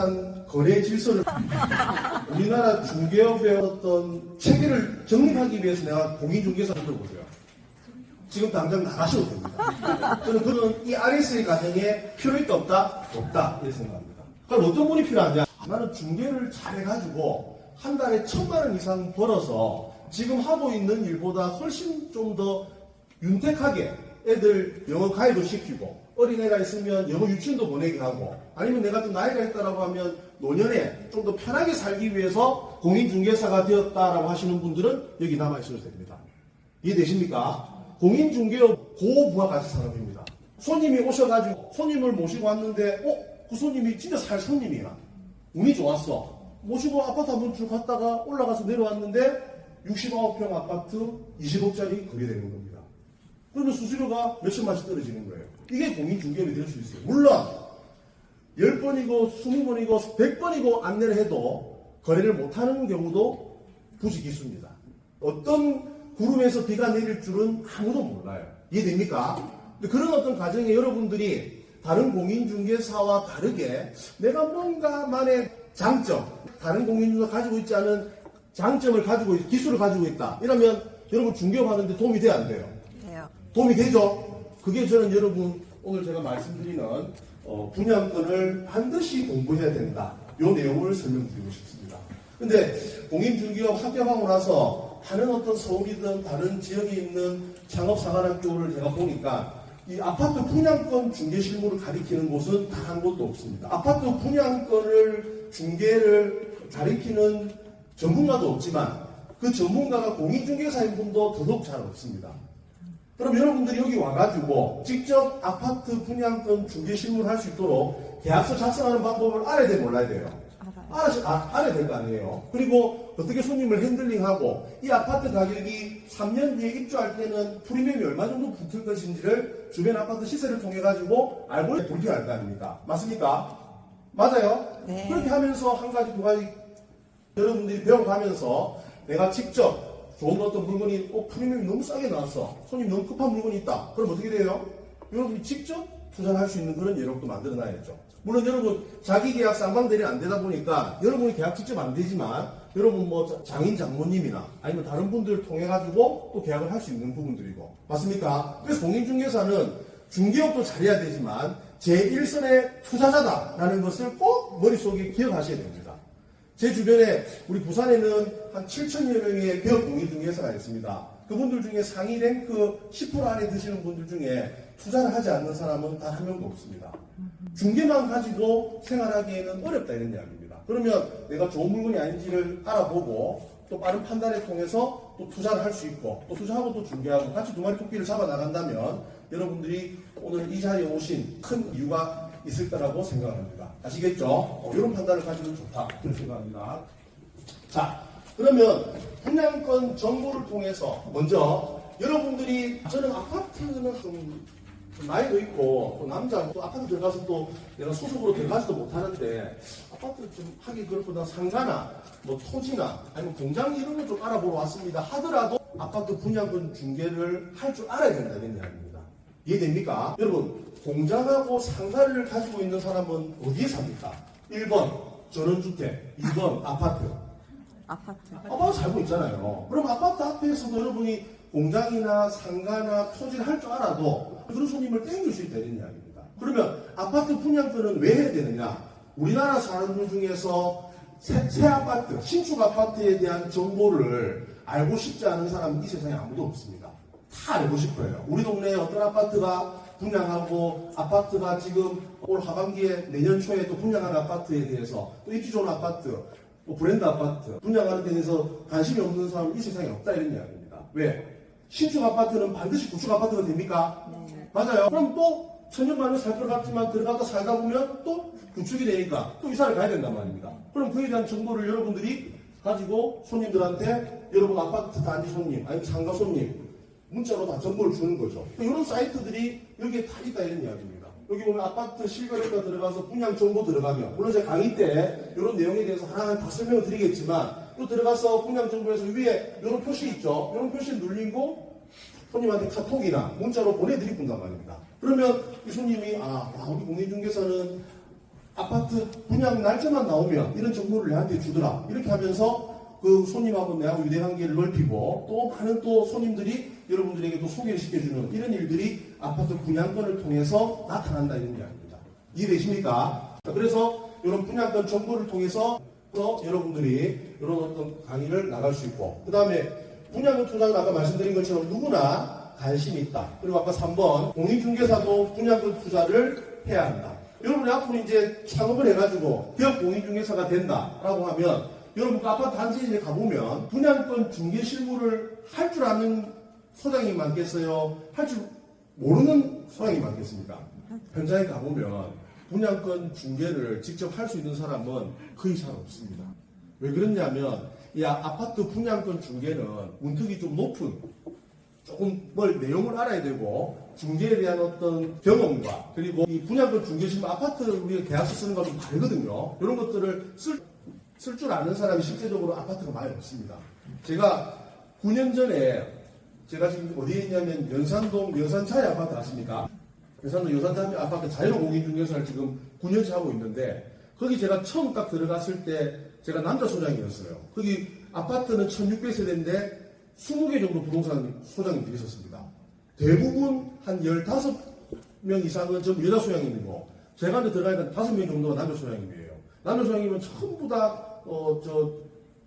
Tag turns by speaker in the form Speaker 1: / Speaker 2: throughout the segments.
Speaker 1: 부동산 거래 질서를 우리나라 중개업의 어떤 체계를 정립하기 위해서 내가 공인중개사를 들어보세요. 지금 당장 나가셔도 됩니다. 저는 그런 이 RSA 과정에 필요 있다 없다? 없다 이렇게 생각합니다. 그럼 어떤 분이 필요하냐? 나는 중개를 잘해가지고 한 달에 1,000만 원 이상 벌어서 지금 하고 있는 일보다 훨씬 좀 더 윤택하게 애들 영어 가이드 시키고 어린애가 있으면 영어 유치원도 보내게 하고 아니면 내가 좀 나이가 있다라고 하면 노년에 좀 더 편하게 살기 위해서 공인중개사가 되었다라고 하시는 분들은 여기 남아있어도 됩니다. 이해되십니까? 공인중개업 고부가가치 산업입니다. 손님이 오셔가지고 손님을 모시고 왔는데 그 손님이 진짜 살 손님이야. 운이 좋았어. 모시고 아파트 한 번 쭉 갔다가 올라가서 내려왔는데 69평 아파트 20억짜리 거래되는 겁니다. 그러면 수수료가 몇천만씩 떨어지는 거예요. 이게 공인중개업이 될 수 있어요. 물론 10번이고 20번이고 100번이고 안내를 해도 거래를 못하는 경우도 부지기수입니다. 어떤 구름에서 비가 내릴 줄은 아무도 몰라요. 이해됩니까? 그런 어떤 과정에 여러분들이 다른 공인중개사와 다르게 내가 뭔가만의 장점, 다른 공인중개사가 가지고 있지 않은 장점을 가지고 기술을 가지고 있다. 이러면 여러분 중개업하는데 도움이 돼야 안 돼요?
Speaker 2: 돼요.
Speaker 1: 도움이 되죠? 그게 저는 여러분 오늘 제가 말씀드리는 분양권을 반드시 공부해야 된다. 이 내용을 설명드리고 싶습니다. 근데 공인중개업 합격하고 나서 다른 어떤 서울이든 다른 지역에 있는 창업사관학교를 제가 보니까 이 아파트 분양권 중개 실무를 가리키는 곳은 단 한 곳도 없습니다. 아파트 분양권을 중개를 가리키는 전문가도 없지만 그 전문가가 공인중개사인 분도 더더욱 잘 없습니다. 그럼 여러분들이 여기 와가지고 직접 아파트 분양권 중개 실무를 할 수 있도록 계약서 작성하는 방법을 알아야 돼요, 몰라야 돼요? 알아야 될 거 아니에요. 그리고 어떻게 손님을 핸들링하고 이 아파트 가격이 3년 뒤에 입주할 때는 프리미엄이 얼마 정도 붙을 것인지를 주변 아파트 시세를 통해 가지고 알고 돌려야 할 거 아닙니까? 맞습니까? 맞아요?
Speaker 2: 네.
Speaker 1: 그렇게 하면서 한 가지 두 가지 여러분들이 배워가면서 내가 직접 좋은 어떤 물건이 프리미엄이 너무 싸게 나왔어. 손님 너무 급한 물건이 있다. 그럼 어떻게 돼요? 여러분이 직접 투자를 할 수 있는 그런 여력도 만들어 놔야죠. 물론 여러분 자기 계약 쌍방대리 안 되다 보니까 여러분이 계약 직접 안 되지만 여러분 뭐 장인 장모님이나 아니면 다른 분들을 통해 가지고 또 계약을 할 수 있는 부분들이고 맞습니까? 그래서 공인중개사는 중개업도 잘해야 되지만 제1선의 투자자다라는 것을 꼭 머릿속에 기억하셔야 됩니다. 제 주변에 우리 부산에는 한 7천여 명의 배업 공인중개사가 있습니다. 그분들 중에 상위 랭크 10% 안에 드시는 분들 중에 투자를 하지 않는 사람은 단 한 명도 없습니다. 중개만 가지고 생활하기에는 어렵다 이런 이야기입니다. 그러면 내가 좋은 물건이 아닌지를 알아보고 또 빠른 판단을 통해서 또 투자를 할 수 있고 또 투자하고 또 중개하고 같이 두 마리 토끼를 잡아 나간다면 여러분들이 오늘 이 자리에 오신 큰 이유가 있을 거라고 생각합니다. 아시겠죠? 이런 판단을 가지면 좋다 그런 생각합니다. 자, 그러면 분양권 정보를 통해서 먼저 여러분들이 저는 아파트는 좀 나이도 있고 또 남자 또 아파트 들어가서 또 내가 소속으로 들어가지도 못하는데 아파트 좀 하기 그렇구나 상가나 뭐 토지나 아니면 공장 이런 거 좀 알아보러 왔습니다 하더라도 아파트 분양권 중개를 할 줄 알아야 된다는 이야기입니다. 이해됩니까? 여러분 공장하고 상가를 가지고 있는 사람은 어디에 삽니까? 1번 전원주택, 2번 아파트 살고 있잖아요. 그럼 아파트 앞에서도 여러분이 공장이나 상가나 토지를 할 줄 알아도 그런 손님을 땡길 수 있다는 이야기입니다. 그러면 아파트 분양권은 왜 해야 되느냐? 우리나라 사람들 중에서 새 아파트, 신축 아파트에 대한 정보를 알고 싶지 않은 사람은 이 세상에 아무도 없습니다. 다 알고 싶어요. 우리 동네에 어떤 아파트가 분양하고 아파트가 지금 올 하반기에 내년 초에 또 분양하는 아파트에 대해서 또 입지 좋은 아파트 또 브랜드 아파트 분양하는 데 대해서 관심이 없는 사람은 이 세상에 없다 이런 이야기입니다. 왜? 신축 아파트는 반드시 구축 아파트가 됩니까?
Speaker 2: 네.
Speaker 1: 맞아요. 그럼 또 천년만년 살 것 같지만 들어가다 살다 보면 또 구축이 되니까 또 이사를 가야 된단 말입니다. 그럼 그에 대한 정보를 여러분들이 가지고 손님들한테 여러분 아파트 단지 손님 아니면 상가 손님 문자로 다 정보를 주는 거죠. 이런 사이트들이 여기에 다 있다 이런 이야기입니다. 여기 보면 아파트 실거래가 들어가서 분양 정보 들어가면 물론 제가 강의 때 이런 내용에 대해서 하나하나 다 설명을 드리겠지만 또 들어가서 분양 정보에서 위에 이런 표시 있죠. 이런 표시 눌리고 손님한테 카톡이나 문자로 보내드릴 뿐단 말입니다. 그러면 이 손님이 우리 공인중개사는 아파트 분양 날짜만 나오면 이런 정보를 내한테 주더라. 이렇게 하면서 그 손님하고 내하고 유대관계를 넓히고 또 많은 또 손님들이 여러분들에게 또 소개를 시켜주는 이런 일들이 아파트 분양권을 통해서 나타난다 이런 이야기입니다. 이해되십니까? 그래서 이런 분양권 정보를 통해서 여러분들이 이런 어떤 강의를 나갈 수 있고, 그 다음에 분양권 투자는 아까 말씀드린 것처럼 누구나 관심이 있다. 그리고 아까 3번 공인중개사도 분양권 투자를 해야 한다. 여러분이 앞으로 이제 창업을 해가지고 기업 공인중개사가 된다라고 하면 여러분 아파트 단지에 가보면 분양권 중개 실무를 할 줄 아는 소장이 많겠어요? 할 줄 모르는 소장이 많겠습니까? 현장에 가보면 분양권 중개를 직접 할 수 있는 사람은 거의 잘 없습니다. 왜 그러냐면 이 아파트 분양권 중개는 문턱이 좀 높은, 조금 뭘 내용을 알아야 되고 중개에 대한 어떤 경험과 그리고 이 분양권 중개시면 아파트 우리가 계약서 쓰는 거랑 좀 다르거든요. 이런 것들을 쓸 줄 아는 사람이 실제적으로 아파트가 많이 없습니다. 제가 9년 전에 제가 지금 어디에 있냐면 연산동 여산차이 아파트 아십니까? 연산동 여산차이 아파트 자연공인중개사를 지금 9년째 하고 있는데 거기 제가 처음 딱 들어갔을 때 제가 남자 소장이었어요. 거기 아파트는 1600세대인데 20개 정도 부동산 소장님들이 있었습니다. 대부분 한 15명 이상은 전부 여자 소장님이고 제가 이제 들어가니까 5명 정도가 남자 소장님이에요. 남자 소장님은 전부 다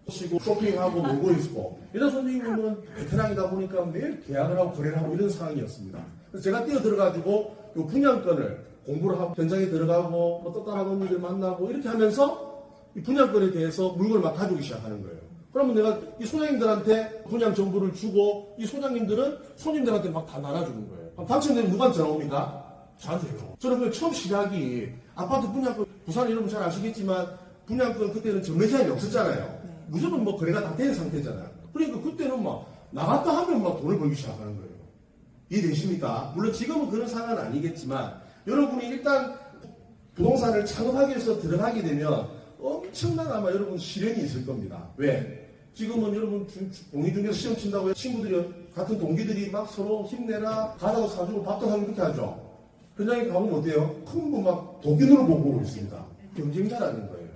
Speaker 1: 쉬고 쇼핑하고 놀고 있고 여자 소장님은 베테랑이다 보니까 매일 계약을 하고 거래를 하고 이런 상황이었습니다. 그래서 제가 뛰어 들어가지고 요 분양권을 공부를 하고 현장에 들어가고 뭐 떡다른 언니들 만나고 이렇게 하면서 이 분양권에 대해서 물건을 막 가져오기 시작하는 거예요. 그러면 내가 이 소장님들한테 분양 정보를 주고 이 소장님들은 손님들한테 막 다 나눠주는 거예요. 당첨되면 누구한테 전화 옵니까? 저한테요. 저는 그 처음 시작이 아파트 분양권, 부산 여러분 잘 아시겠지만 분양권 그때는 전매 제한이 없었잖아요. 무조건 뭐 거래가 다 된 상태잖아요. 그러니까 그때는 막 나갔다 하면 막 돈을 벌기 시작하는 거예요. 이해되십니까? 물론 지금은 그런 상황은 아니겠지만 여러분이 일단 부동산을 창업하기 위해서 들어가게 되면 엄청난 아마 여러분 시련이 있을 겁니다. 왜? 지금은 여러분 공인중개사 시험 친다고 친구들이 같은 동기들이 막 서로 힘내라 과자도 사주고 밥도 사주고 그렇게 하죠. 현장에 가보면 어때요? 큰 거 막 도끼눈을 보고 있습니다. 경쟁자라는 거예요.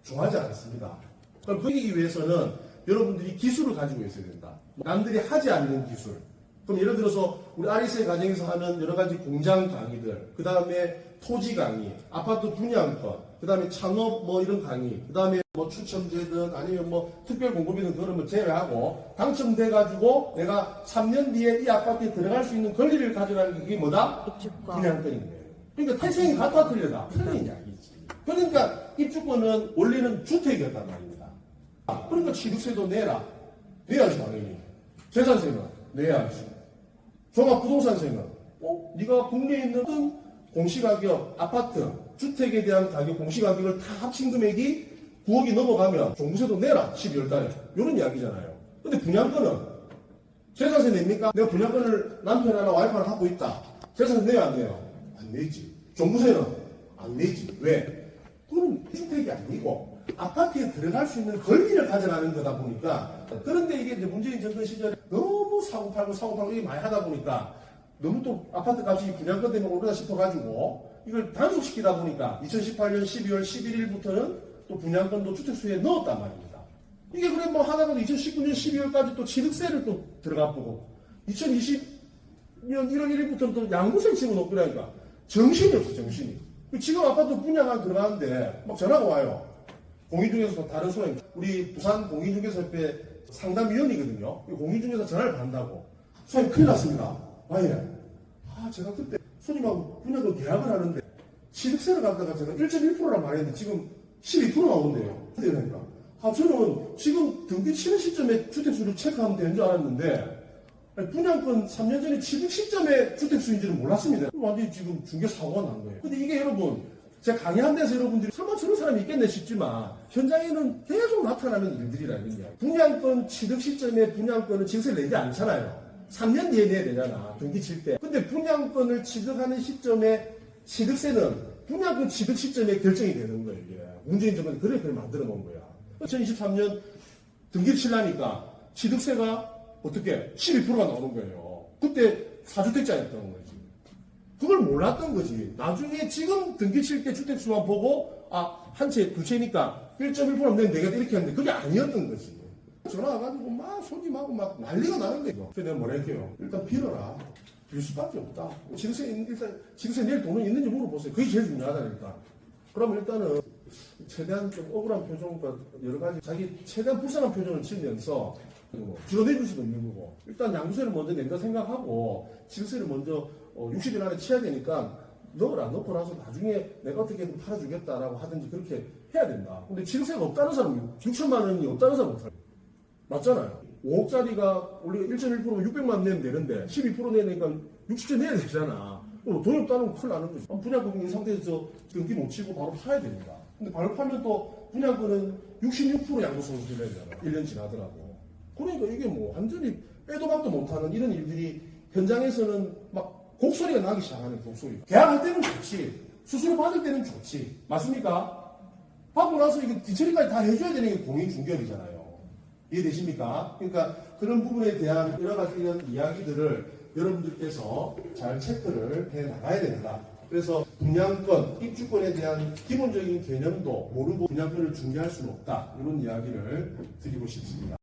Speaker 1: 좋아하지 않습니다. 그럼 그러기 위해서는 여러분들이 기술을 가지고 있어야 된다. 남들이 하지 않는 기술. 그럼 예를 들어서 우리 아리스의 가정에서 하는 여러 가지 공장 강의들, 그 다음에 토지 강의, 아파트 분양권, 그 다음에 창업 뭐 이런 강의, 그 다음에 뭐 추첨제든 아니면 뭐 특별 공급이든 그런 걸 제외하고 당첨돼가지고 내가 3년 뒤에 이 아파트에 들어갈 수 있는 권리를 가져가는 게 뭐다?
Speaker 2: 입주권.
Speaker 1: 분양권인 거예요. 그러니까 태생이 같아 틀려다. 틀린 이야기지. 그러니까 입주권은 원래는 주택이었단 말입니다. 그러니까 취득세도 내라. 내야지 당연히. 재산세는 내야지. 종합부동산세는 네가 국내에 있는 공시가격 아파트 주택에 대한 가격 공시가격을 다 합친 금액이 9억이 넘어가면 종부세도 내라 12월 달에 이런 이야기잖아요. 근데 분양권은 재산세 냅니까? 내가 분양권을 남편 하나 와이프 하나 갖고 있다. 재산세 내야 안 내요? 안 내지. 종부세는 안 내지. 왜? 그건 주택이 아니고 아파트에 들어갈 수 있는 권리를 가져가는 거다 보니까 그런데 이게 이제 문재인 정권 시절에 너무 사고 팔고 이게 많이 하다 보니까 너무 또 아파트 값이 분양권 때문에 오르다 싶어가지고 이걸 단속시키다 보니까 2018년 12월 11일부터는 또 분양권도 주택수에 넣었단 말입니다. 이게 그래 뭐 하다가 2019년 12월까지 또 취득세를 또 들어가 보고 2020년 1월 1일부터는 또 양도세 집어넣고 그러니까 정신이 없어 정신이. 지금 아파트 분양한 들어가는데 막 전화가 와요. 공인중개사 다른 소장 우리 부산 공인중개사협회 상담위원이거든요. 공인중개사 전화를 받는다고. 소장님 큰일 났습니다. 예. 제가 그때 손님하고 분양권 계약을 하는데 취득세를 갖다가 제가 1.1%란 말했는데 지금 12% 나오는데요. 그러니까 저는 지금 등기 치는 시점에 주택수를 체크하면 되는 줄 알았는데 분양권 3년 전에 취득 시점에 주택수인지는 몰랐습니다. 완전히 지금 중개 사고가 난 거예요. 근데 이게 여러분 제가 강의한 데서 여러분들이 설마 저런 사람이 있겠네 싶지만 현장에는 계속 나타나는 일들이라는 이야기. 분양권 취득 시점에 분양권은 증세를 내지 않잖아요. 3년 뒤에 내야 되잖아. 등기 칠 때. 근데 분양권을 취득하는 시점에 취득세는 분양권 취득 시점에 결정이 되는 거예요. 이게. 문재인 정권이 그래 만들어 놓은 거야. 2023년 등기를 치려니까 취득세가 어떻게 12%가 나오는 거예요. 그때 4주택자였던 거지. 그걸 몰랐던 거지. 나중에 지금 등기 칠 때 주택수만 보고 한 채, 두 채니까 1.1%면 내가 이렇게 하는데 그게 아니었던 거지. 전화 와가지고 막 손님하고 막 난리가 나는 거예요. 그래서 내가 뭐라 할게요. 일단 빌어라. 빌 수밖에 없다. 지금세 내일 돈은 있는지 물어보세요. 그게 제일 중요하다니까. 그러면 일단은 최대한 좀 억울한 표정과 여러 가지 자기 최대한 불쌍한 표정을 지으면서 줄어내줄 수도 있는 거고 일단 양도세를 먼저 낸다 생각하고 지급세를 먼저 60일 안에 치야 되니까 넣고 나서 나중에 내가 어떻게든 팔아주겠다라고 하든지 그렇게 해야 된다. 근데 지급세가 없다는 사람이 6천만 원이 없다는 사람은 어떡해? 맞잖아요. 5억짜리가 원래 1.1%면 600만 원 내면 되는데 12% 내니까 60째 내야 되잖아. 돈이 없다는 건 큰일 나는 거지. 분양금 이 상태에서 등기 못 치고 바로 파야 됩니다. 근데 바로 팔면 또 분양금은 66% 양도세를 내야 되잖아. 1년 지나더라고. 그러니까 이게 뭐 완전히 빼도 박도 못하는 이런 일들이 현장에서는 막 곡소리가 나기 시작하는 곡소리. 계약할 때는 좋지. 수수료 받을 때는 좋지. 맞습니까? 받고 나서 이거 뒤처리까지 다 해줘야 되는 게 공인중개업이잖아요. 이해되십니까? 그러니까 그런 부분에 대한 여러 가지 이런 이야기들을 여러분들께서 잘 체크를 해 나가야 된다. 그래서 분양권, 입주권에 대한 기본적인 개념도 모르고 분양권을 중개할 수는 없다. 이런 이야기를 드리고 싶습니다.